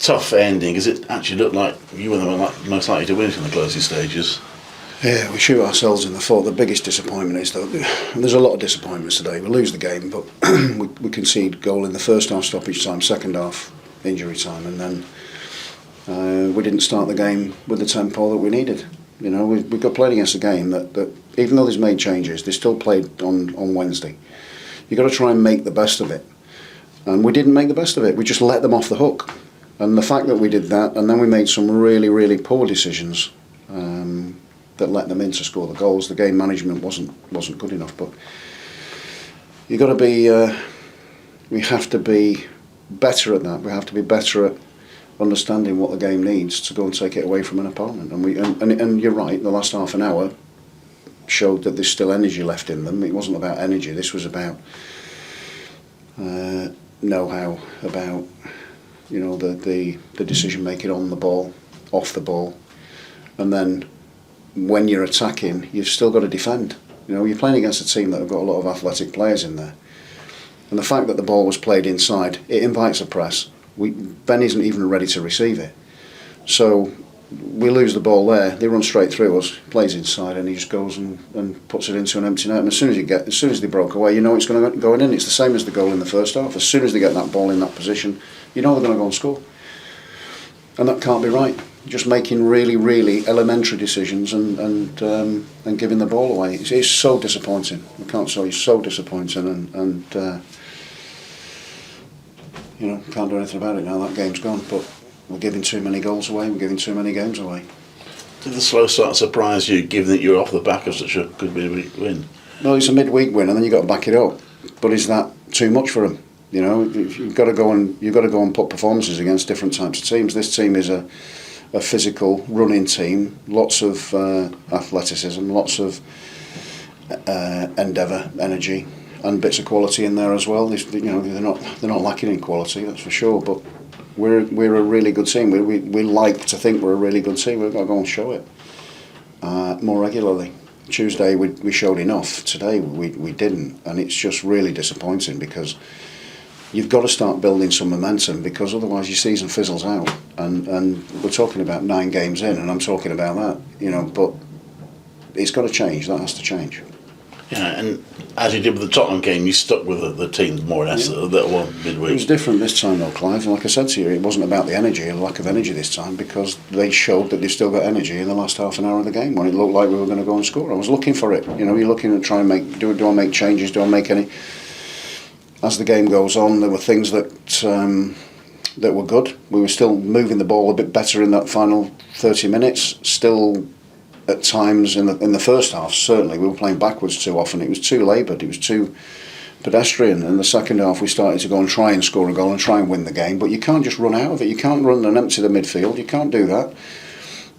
tough ending, because it actually looked like you were the most likely to win it in the closing stages. Yeah, we shoot ourselves in the foot. The biggest disappointment is that there's a lot of disappointments today. We lose the game, but we concede goal in the first half stoppage time, second half injury time, and then we didn't start the game with the tempo that we needed. You know, we got played against a game that even though there's made changes, they still played on Wednesday. You've got to try and make the best of it. And we didn't make the best of it. We just let them off the hook. And the fact that we did that, and then we made some really, really poor decisions that let them in to score the goals. The game management wasn't good enough. But you've got to be. We have to be better at that. We have to be better at understanding what the game needs to go and take it away from an opponent. And you're right. The last half an hour showed that there's still energy left in them. It wasn't about energy. This was about know-how, about the decision making on the ball, off the ball, and then when you're attacking, you've still got to defend. You're playing against a team that have got a lot of athletic players in there, and the fact that the ball was played inside, it invites a press. Ben isn't even ready to receive it, so we lose the ball there. They run straight through us, plays inside, and he just goes and puts it into an empty net. And as soon as they broke away, it's going to go in. It's the same as the goal in the first half. As soon as they get that ball in that position, they're going to go and score. And that can't be right. Just making really, really elementary decisions and giving the ball away. It's so disappointing. I can't say it's so disappointing, and can't do anything about it now. That game's gone. But we're giving too many goals away. We're giving too many games away. Did the slow start surprise you, given that you're off the back of such a good midweek win? Well, it's a midweek win, and then you've got to back it up. But is that too much for them? You've got to go and put performances against different types of teams. This team is a physical running team, lots of athleticism, lots of endeavour, energy, and bits of quality in there as well. They're not lacking in quality, that's for sure. But we're a really good team. We like to think we're a really good team. We've got to go and show it more regularly. Tuesday we showed enough. Today we didn't, and it's just really disappointing because you've got to start building some momentum, because otherwise your season fizzles out. And we're talking about 9 games in, and I'm talking about that. But it's got to change. That has to change. Yeah, and as you did with the Tottenham game, you stuck with the team more or less that won midweek. It was different this time though, Clive. Like I said to you, it wasn't about the energy, the lack of energy this time, because they showed that they've still got energy in the last half an hour of the game when it looked like we were going to go and score. I was looking for it. You're looking at trying to make, do I make changes, do I make any... As the game goes on, there were things that were good. We were still moving the ball a bit better in that final 30 minutes, still... At times in the first half, certainly we were playing backwards too often. It was too laboured. It was too pedestrian. In the second half, we started to go and try and score a goal and try and win the game. But you can't just run out of it. You can't run and empty the midfield. You can't do that.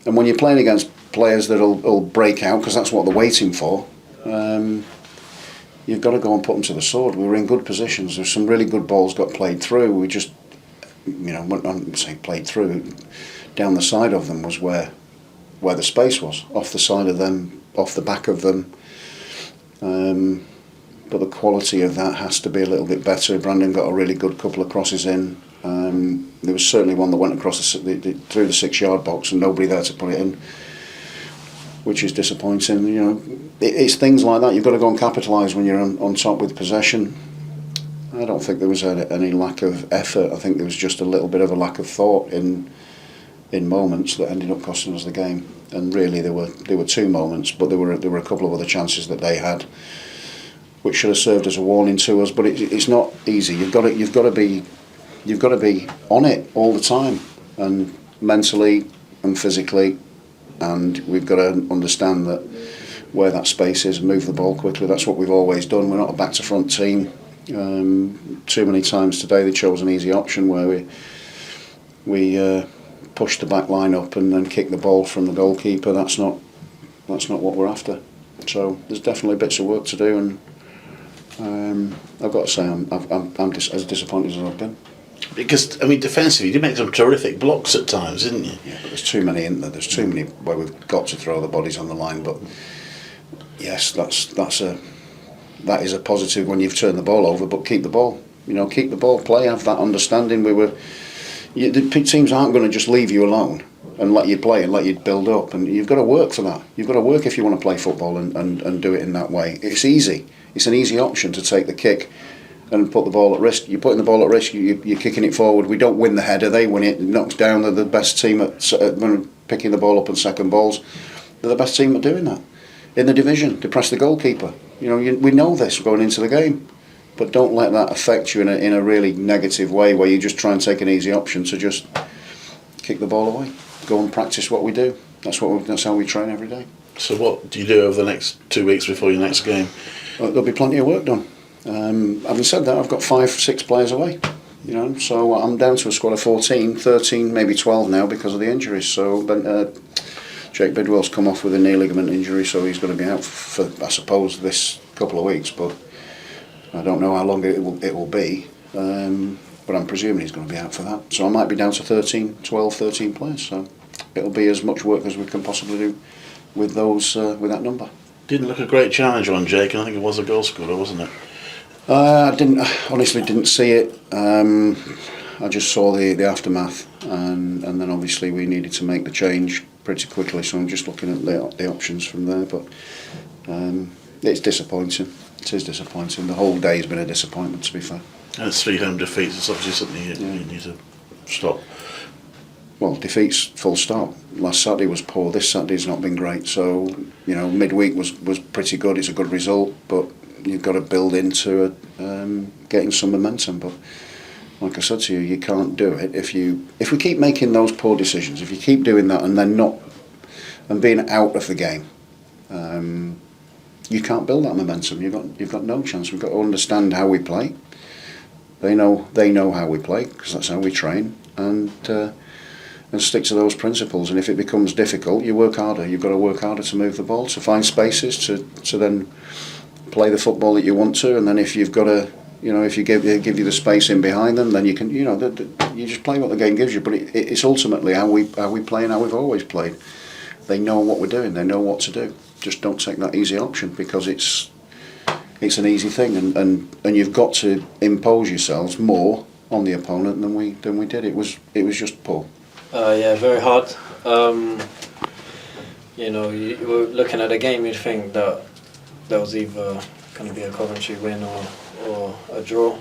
And when you're playing against players that'll break out, because that's what they're waiting for, you've got to go and put them to the sword. We were in good positions. There's some really good balls got played through. We just, I'm saying played through. Down the side of them was where the space was, off the side of them, off the back of them. But the quality of that has to be a little bit better. Brandon got a really good couple of crosses in. There was certainly one that went across through the 6-yard box and nobody there to put it in, which is disappointing. It's things like that. You've got to go and capitalise when you're on top with possession. I don't think there was any lack of effort. I think there was just a little bit of a lack of thought in moments that ended up costing us the game. And really there were 2 moments, but there were a couple of other chances that they had which should have served as a warning to us. But it's not easy. You've got to be on it all the time, and mentally and physically, and we've got to understand that where that space is and move the ball quickly. That's what we've always done. We're not a back to front team. Too many times today they chose an easy option where we push the back line up and then kick the ball from the goalkeeper. That's not what we're after. So there's definitely bits of work to do, and I've got to say I'm as disappointed as I've been. Because defensively, you did make some terrific blocks at times, didn't you? Yeah, but there's too many in there. There's too many where we've got to throw the bodies on the line. But yes, that is a positive when you've turned the ball over. But keep the ball. Keep the ball. Play. Have that understanding. The teams aren't going to just leave you alone and let you play and let you build up, and you've got to work for that. You've got to work if you want to play football and do it in that way. It's easy. It's an easy option to take the kick and put the ball at risk. You're putting the ball at risk, you're kicking it forward. We don't win the header, they win it. Knocks down, they're the best team at picking the ball up on second balls. They're the best team at doing that. In the division, they press the goalkeeper. We know this going into the game. But don't let that affect you in a really negative way where you just try and take an easy option to just kick the ball away. Go and practice what we do. That's how we train every day. So what do you do over the next 2 weeks before your next game? There'll be plenty of work done. Having said that, I've got 5-6 players away. So I'm down to a squad of 14, 13, maybe 12 now because of the injuries. So Jake Bidwell's come off with a knee ligament injury, so he's going to be out for, I suppose, this couple of weeks. But I don't know how long it will be. But I'm presuming he's going to be out for that. So I might be down to 12, 13 players. So it'll be as much work as we can possibly do with with that number. Didn't look a great challenge on Jake, and I think it was a goal scorer, wasn't it? I honestly didn't see it. I just saw the aftermath, and then obviously we needed to make the change pretty quickly. So I'm just looking at the options from there. But it's disappointing. It is disappointing. The whole day has been a disappointment, to be fair. And it's 3 home defeats. It's obviously something you need to stop. Well, defeats, full stop. Last Saturday was poor. This Saturday's not been great. So midweek was pretty good. It's a good result, but you've got to build into getting some momentum. But like I said to you, you can't do it if we keep making those poor decisions. If you keep doing that and then not and being out of the game. You can't build that momentum. You've got no chance. We've got to understand how we play. They know how we play because that's how we train, and stick to those principles. And if it becomes difficult, you work harder. You've got to work harder to move the ball, to find spaces, to then play the football that you want to. And then if you've got to, if you give you the space in behind them, then you can, you just play what the game gives you. But it's ultimately how we play and how we've always played. They know what we're doing. They know what to do. Just don't take that easy option because it's an easy thing, and you've got to impose yourselves more on the opponent than we did. It was just poor. Yeah, very hard. You were looking at the game, you'd think that there was either going to be a Coventry win or a draw,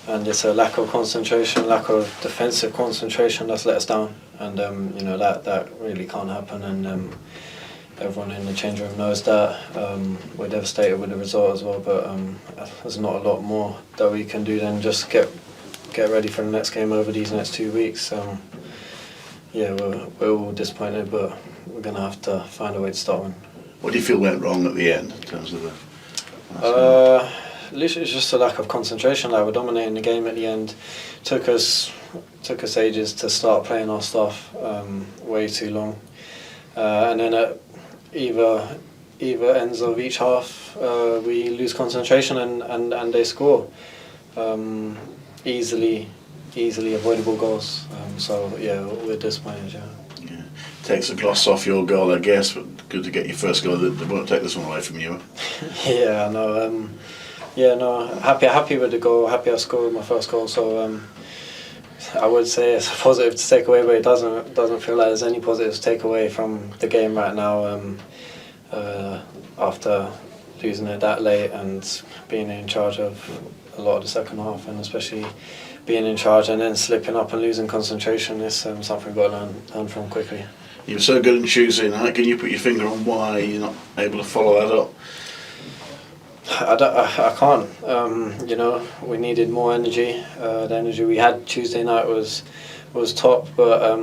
and it's a lack of concentration, lack of defensive concentration that's let us down, and that really can't happen, and everyone in the change room knows that. We're devastated with the result as well, but there's not a lot more that we can do than just get ready for the next game over these next 2 weeks. We're all disappointed, but we're going to have to find a way to start one. What do you feel went wrong at the end in terms of the... Literally, it's just a lack of concentration. Like, we're dominating the game at the end. Took us ages to start playing our stuff, way too long. And then at either ends of each half, we lose concentration and they score. Easily avoidable goals. We're disappointed. Yeah. Takes the gloss off your goal, I guess, but good to get your first goal. They won't take this one away from you. Yeah, no. Happy with the goal. Happy I scored my first goal. So I would say it's a positive to take away, but it doesn't feel like there's any positives to take away from the game right now. After losing it that late and being in charge of a lot of the second half, and especially being in charge and then slipping up and losing concentration is something we've got to learn from quickly. You were so good on Tuesday night. Can you put your finger on why you're not able to follow that up? I can't. We needed more energy. The energy we had Tuesday night was top, but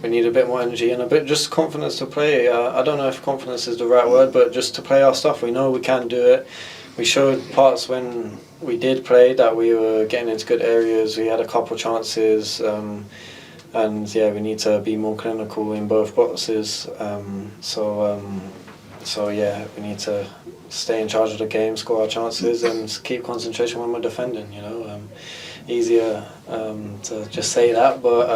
we need a bit more energy and a bit just confidence to play. I don't know if confidence is the right word, but just to play our stuff. We know we can do it. We showed parts when we did play that we were getting into good areas. We had a couple chances, we need to be more clinical in both boxes. We need to stay in charge of the game, score our chances, and keep concentration when we're defending. Easier to just say that, but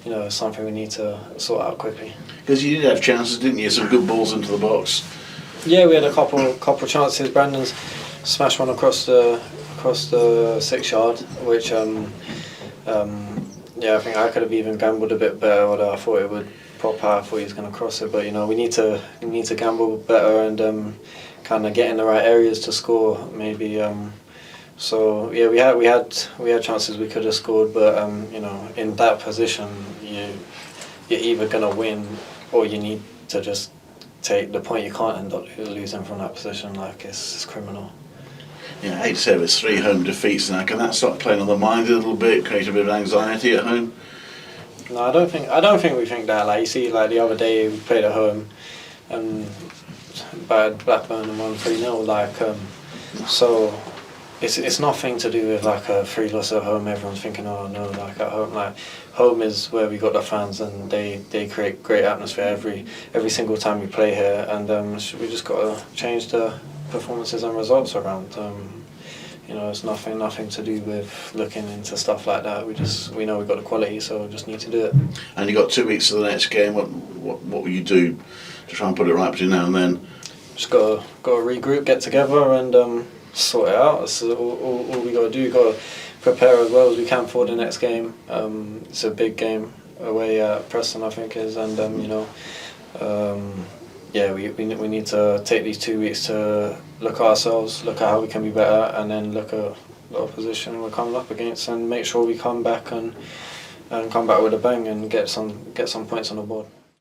it's something we need to sort out quickly. Because you did have chances, didn't you? Some good balls into the box. Yeah, we had a couple chances. Brandon's smashed one across the 6 yard, which Yeah, I think I could have even gambled a bit better, although I thought it would pop out. I thought he was going to cross it, but we need to gamble better and kind of get in the right areas to score. Maybe. So yeah, we had chances we could have scored, but in that position, you're either going to win or you need to just take the point. You can't end up losing from that position. Like it's criminal. Yeah, I hate to say it, it's 3 home defeats now. Can that start playing on the mind a little bit, create a bit of anxiety at home? No, I don't think we think that. Like you see, like the other day we played at home, and bad Blackburn and won 3-0. Like so, it's nothing to do with like a 3 loss at home. Everyone's thinking, oh no, like at home, like home is where we got the fans and they create great atmosphere every single time we play here, and we just got to change the performances and results around. It's nothing to do with looking into stuff like that. We know we've got the quality, so we just need to do it. And you got 2 weeks to the next game. What will you do to try and put it right between now and then? Just got to regroup, get together, and sort it out. That's all we got to do. Got to prepare as well as we can for the next game. It's a big game away at Preston, I think is, and yeah, we need to take these 2 weeks to look at ourselves, look at how we can be better, and then look at the opposition we're coming up against, and make sure we come back and come back with a bang and get some points on the board.